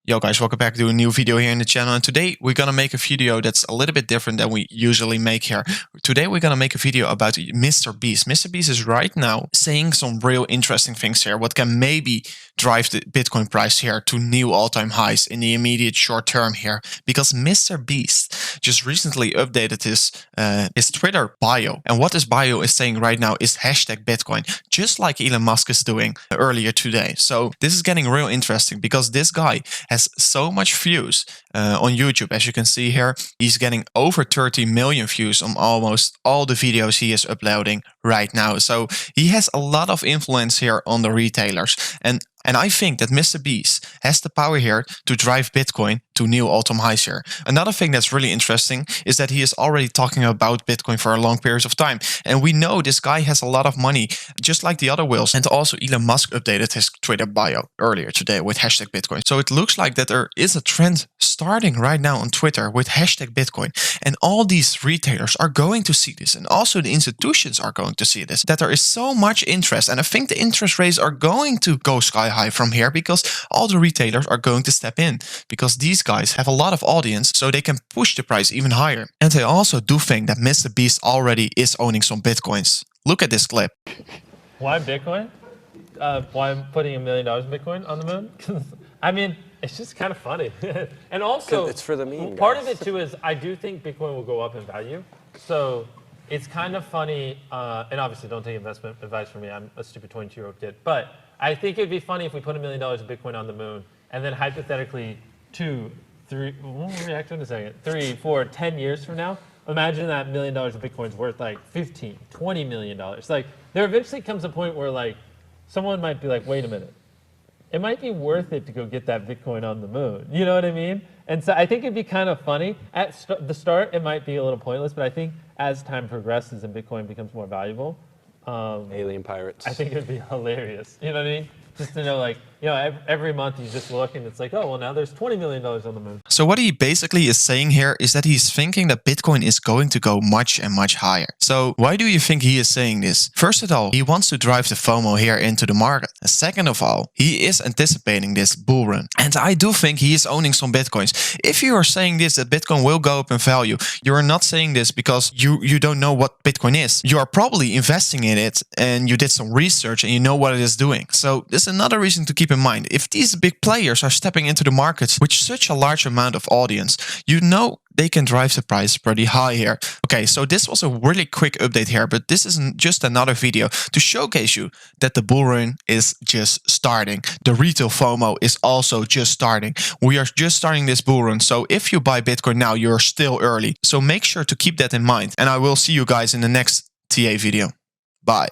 Yo guys, welcome back to a new video here in the channel, and today we're gonna make a video that's a little bit different than we usually make here. Today we're gonna make a video about Mrbeast. Mrbeast is right now saying some real interesting things here, what can maybe drive the Bitcoin price here to new all-time highs in the immediate short term here, because Mrbeast just recently updated his Twitter bio, and what his bio is saying right now is #Bitcoin, just like Elon Musk is doing earlier today. So this is getting real interesting because this guy has so much views on YouTube. As you can see here, he's getting over 30 million views on almost all the videos he is uploading right now. So he has a lot of influence here on the retailers. And I think that Mrbeast has the power here to drive Bitcoin to new all-time highs here. Another thing that's really interesting is that he is already talking about Bitcoin for a long period of time. And we know this guy has a lot of money, just like the other whales. And also Elon Musk updated his Twitter bio earlier today with #Bitcoin. So it looks like that there is a trend starting right now on Twitter with #Bitcoin. And all these retailers are going to see this. And also the institutions are going to see this, that there is so much interest. And I think the interest rates are going to go sky high from here because all the retailers are going to step in, because these guys have a lot of audience, so they can push the price even higher. And I also do think that Mrbeast already is owning some Bitcoins. Look at this clip. Why Bitcoin? Why I'm putting $1 million in Bitcoin on the moon? I mean, it's just kind of funny. And also, it's for the meme, part guys. of it too is I do think Bitcoin will go up in value. So it's kind of funny, and obviously don't take investment advice from me. I'm a stupid 22-year-old kid. But I think it'd be funny if we put $1 million in Bitcoin on the moon, and then hypothetically 2, 3, we'll react in a second, 3, 4, 10 years from now, imagine that $1 million of Bitcoin's worth like 15, $20 million. Like there eventually comes a point where like someone might be like, wait a minute, it might be worth it to go get that Bitcoin on the moon. You know what I mean? And so I think it'd be kind of funny. At the start, it might be a little pointless, but I think as time progresses and Bitcoin becomes more valuable, alien pirates. I think it would be hilarious. You know what I mean? Just to know, like, you know, every month you just look and it's like, oh, well, now there's $20 million on the moon. So what he basically is saying here is that he's thinking that Bitcoin is going to go much and much higher. So why do you think he is saying this? First of all, he wants to drive the Fomo here into the market. And second of all, he is anticipating this bull run. And I do think he is owning some Bitcoins. If you are saying this, that Bitcoin will go up in value, you are not saying this because you don't know what Bitcoin is. You are probably investing in it and you did some research and you know what it is doing. So this is another reason to keep in mind. If these big players are stepping into the markets with such a large amount of audience, you know they can drive the price pretty high here. Okay, so this was a really quick update here, but this is just another video to showcase you that the bull run is just starting. The retail FOMO is also just starting. We are just starting this bull run. So if you buy Bitcoin now, you're still early. So make sure to keep that in mind. And I will see you guys in the next TA video. Bye.